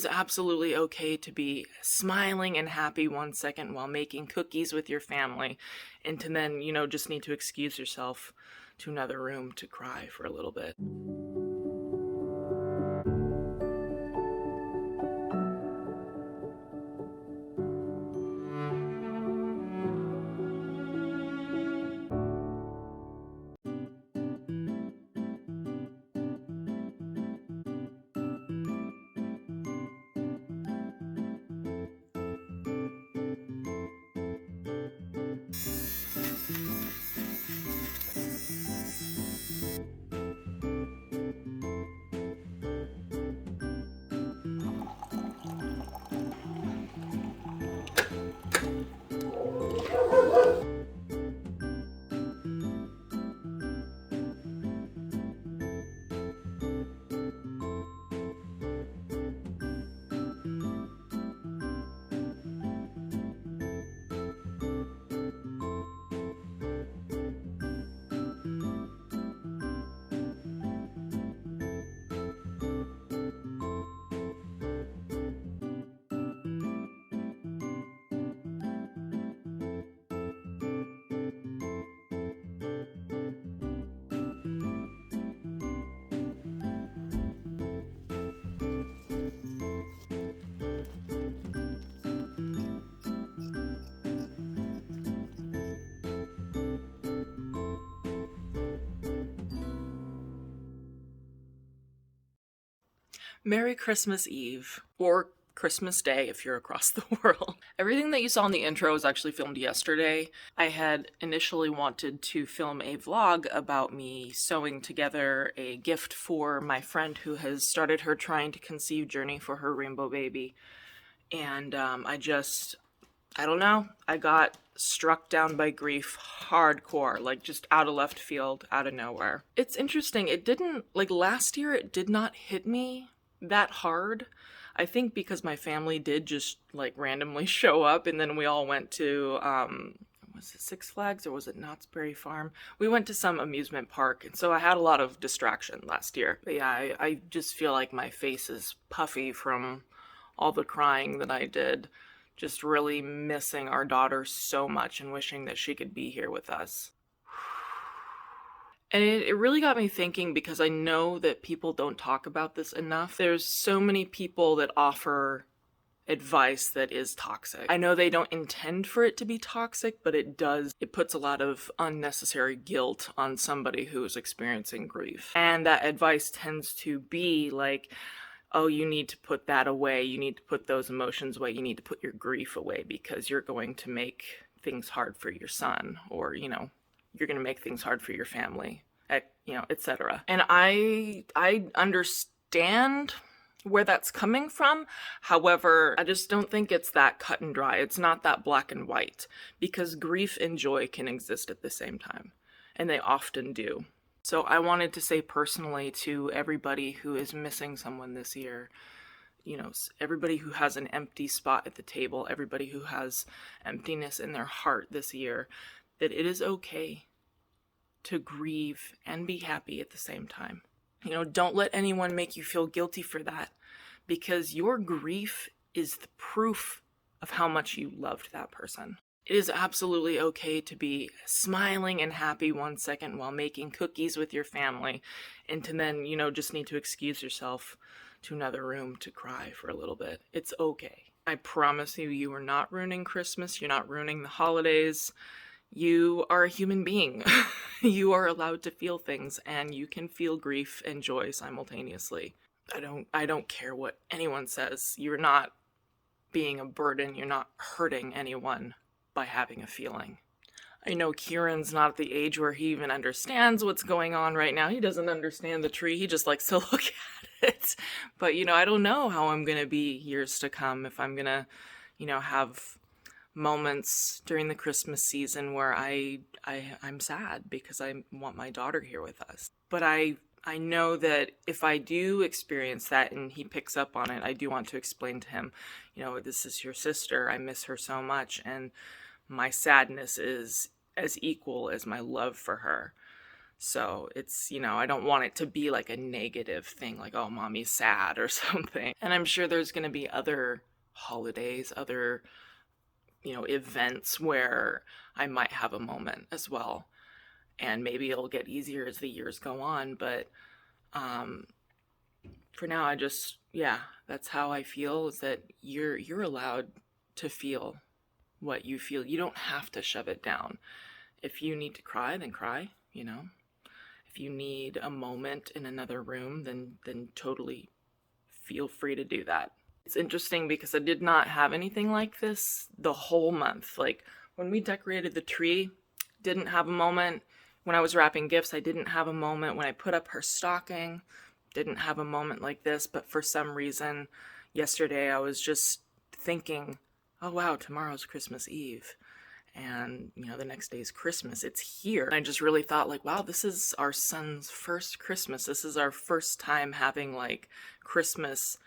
is absolutely okay to be smiling and happy 1 second while making cookies with your family, and to then, just need to excuse yourself to another room to cry for a little bit. Merry Christmas Eve, or Christmas Day if you're across the world. Everything that you saw in the intro was actually filmed yesterday. I had initially wanted to film a vlog about me sewing together a gift for my friend who has started her trying to conceive journey for her rainbow baby. And I don't know, I got struck down by grief hardcore, like just out of left field, out of nowhere. It's interesting, it didn't, last year it did not hit me that hard. I think because my family did just randomly show up, and then we all went to was it Six Flags or was it Knott's Berry Farm? We went to some amusement park, and so I had a lot of distraction last year. But yeah, I just feel like my face is puffy from all the crying that I did, just really missing our daughter so much and wishing that she could be here with us. And it really got me thinking, because I know that people don't talk about this enough. There's so many people that offer advice that is toxic. I know they don't intend for it to be toxic, but it does. It puts a lot of unnecessary guilt on somebody who is experiencing grief. And that advice tends to be like, oh, you need to put that away. You need to put those emotions away. You need to put your grief away because you're going to make things hard for your son, or, you're going to make things hard for your family, etc. And I understand where that's coming from. However, I just don't think it's that cut and dry. It's not that black and white, because grief and joy can exist at the same time, and they often do. So I wanted to say personally to everybody who is missing someone this year, everybody who has an empty spot at the table, everybody who has emptiness in their heart this year, that it is okay to grieve and be happy at the same time. Don't let anyone make you feel guilty for that, because your grief is the proof of how much you loved that person. It is absolutely okay to be smiling and happy 1 second while making cookies with your family, and to then, just need to excuse yourself to another room to cry for a little bit. It's okay. I promise you, you are not ruining Christmas. You're not ruining the holidays. You are a human being. You are allowed to feel things, and you can feel grief and joy simultaneously. I don't care what anyone says. You're not being a burden. You're not hurting anyone by having a feeling. I know Kieran's not at the age where he even understands what's going on right now. He doesn't understand the tree. He just likes to look at it. But, I don't know how I'm going to be years to come, if I'm going to, have moments during the Christmas season where I'm sad because I want my daughter here with us. But I know that if I do experience that and he picks up on it, I do want to explain to him, this is your sister. I miss her so much, and my sadness is as equal as my love for her. So it's, I don't want it to be like a negative thing, like, oh, mommy's sad or something. And I'm sure there's going to be other holidays, other, events where I might have a moment as well. And maybe it'll get easier as the years go on. But for now, that's how I feel, is that you're allowed to feel what you feel. You don't have to shove it down. If you need to cry, then cry, If you need a moment in another room, then totally feel free to do that. It's interesting because I did not have anything like this the whole month. Like when we decorated the tree, didn't have a moment. When I was wrapping gifts, I didn't have a moment. When I put up her stocking, didn't have a moment like this. But for some reason, yesterday I was just thinking, oh wow, tomorrow's Christmas Eve. And, the next day is Christmas. It's here. And I just really thought, like, wow, this is our son's first Christmas. This is our first time having, like, Christmas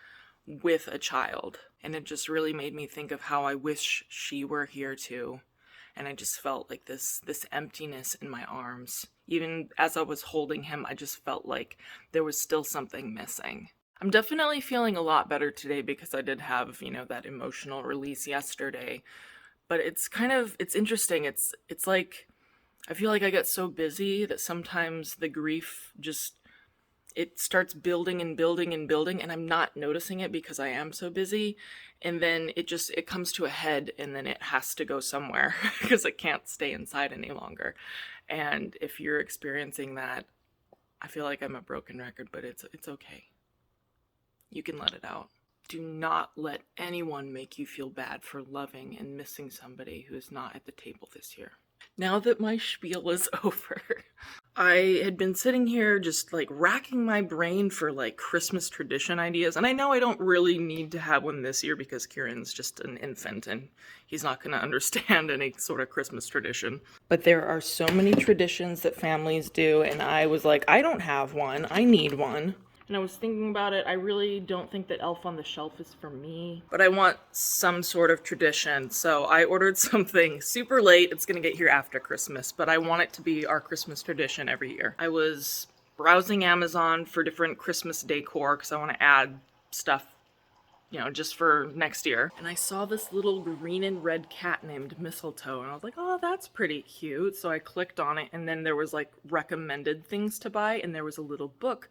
with a child. And it just really made me think of how I wish she were here too. And I just felt like this emptiness in my arms. Even as I was holding him, I just felt like there was still something missing. I'm definitely feeling a lot better today because I did have, that emotional release yesterday. But it's interesting. It's like, I feel like I get so busy that sometimes the grief it starts building and building and building, and I'm not noticing it because I am so busy. And then it comes to a head, and then it has to go somewhere because it can't stay inside any longer. And if you're experiencing that, I feel like I'm a broken record, but it's okay. You can let it out. Do not let anyone make you feel bad for loving and missing somebody who is not at the table this year. Now that my spiel is over, I had been sitting here just like racking my brain for like Christmas tradition ideas. And I know I don't really need to have one this year because Kieran's just an infant and he's not going to understand any sort of Christmas tradition. But there are so many traditions that families do. And I was like, I don't have one. I need one. And I was thinking about it. I really don't think that Elf on the Shelf is for me. But I want some sort of tradition. So I ordered something super late. It's going to get here after Christmas. But I want it to be our Christmas tradition every year. I was browsing Amazon for different Christmas decor because I want to add stuff, just for next year. And I saw this little green and red cat named Mistletoe. And I was like, oh, that's pretty cute. So I clicked on it. And then there was like recommended things to buy. And there was a little book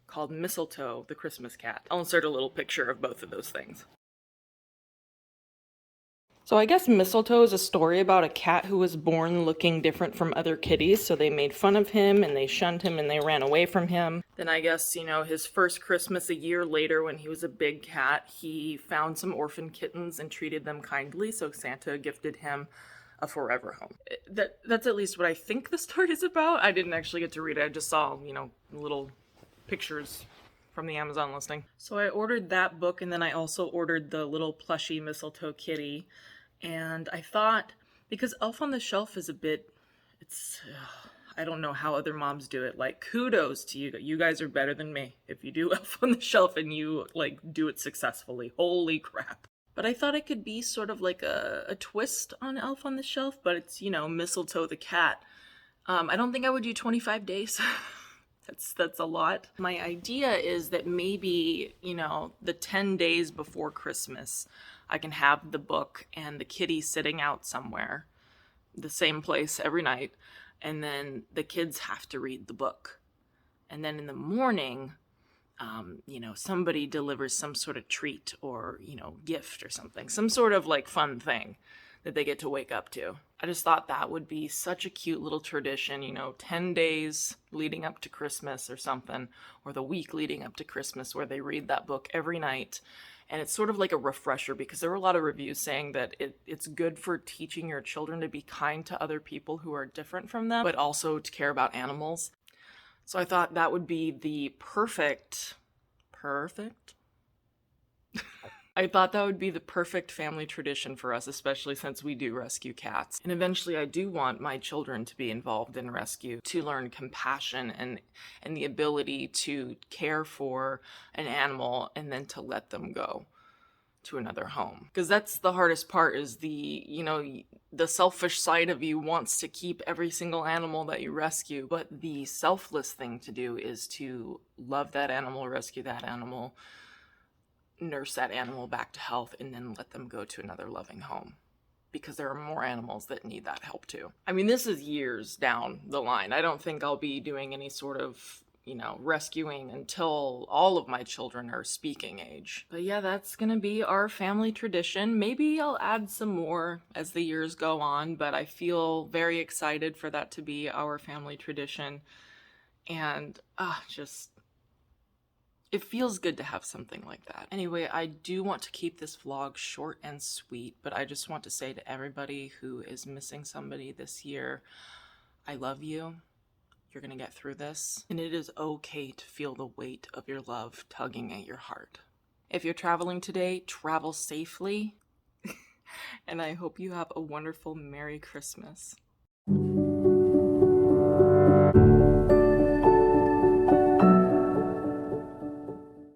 called Mistletoe, the Christmas Cat. I'll insert a little picture of both of those things. So I guess Mistletoe is a story about a cat who was born looking different from other kitties, so they made fun of him and they shunned him and they ran away from him. Then I guess, his first Christmas a year later when he was a big cat, he found some orphan kittens and treated them kindly, so Santa gifted him a forever home. That's at least what I think the story is about. I didn't actually get to read it. I just saw, little pictures from the Amazon listing. So I ordered that book, and then I also ordered the little plushy mistletoe kitty. And I thought, because Elf on the Shelf is I don't know how other moms do it. Like, kudos to you. You guys are better than me if you do Elf on the Shelf and you do it successfully. Holy crap. But I thought it could be sort of like a twist on Elf on the Shelf, but it's, Mistletoe the cat. I don't think I would do 25 days. That's a lot. My idea is that maybe, the 10 days before Christmas, I can have the book and the kitty sitting out somewhere, the same place every night, and then the kids have to read the book. And then in the morning, somebody delivers some sort of treat or, gift or something, some sort of fun thing that they get to wake up to. I just thought that would be such a cute little tradition, 10 days leading up to Christmas or something, or the week leading up to Christmas where they read that book every night. And it's sort of like a refresher because there were a lot of reviews saying that it's good for teaching your children to be kind to other people who are different from them, but also to care about animals. So I thought that would be the perfect I thought that would be the perfect family tradition for us, especially since we do rescue cats. And eventually I do want my children to be involved in rescue, to learn compassion and the ability to care for an animal and then to let them go, to another home. Because that's the hardest part, is the selfish side of you wants to keep every single animal that you rescue, but the selfless thing to do is to love that animal, rescue that animal, nurse that animal back to health, and then let them go to another loving home. Because there are more animals that need that help too. I mean, this is years down the line. I don't think I'll be doing any sort of, rescuing until all of my children are speaking age. But yeah, that's gonna be our family tradition. Maybe I'll add some more as the years go on, but I feel very excited for that to be our family tradition. And it feels good to have something like that. Anyway, I do want to keep this vlog short and sweet, but I just want to say to everybody who is missing somebody this year, I love you. You're gonna get through this, and it is okay to feel the weight of your love tugging at your heart. If you're traveling today, travel safely, and I hope you have a wonderful Merry Christmas.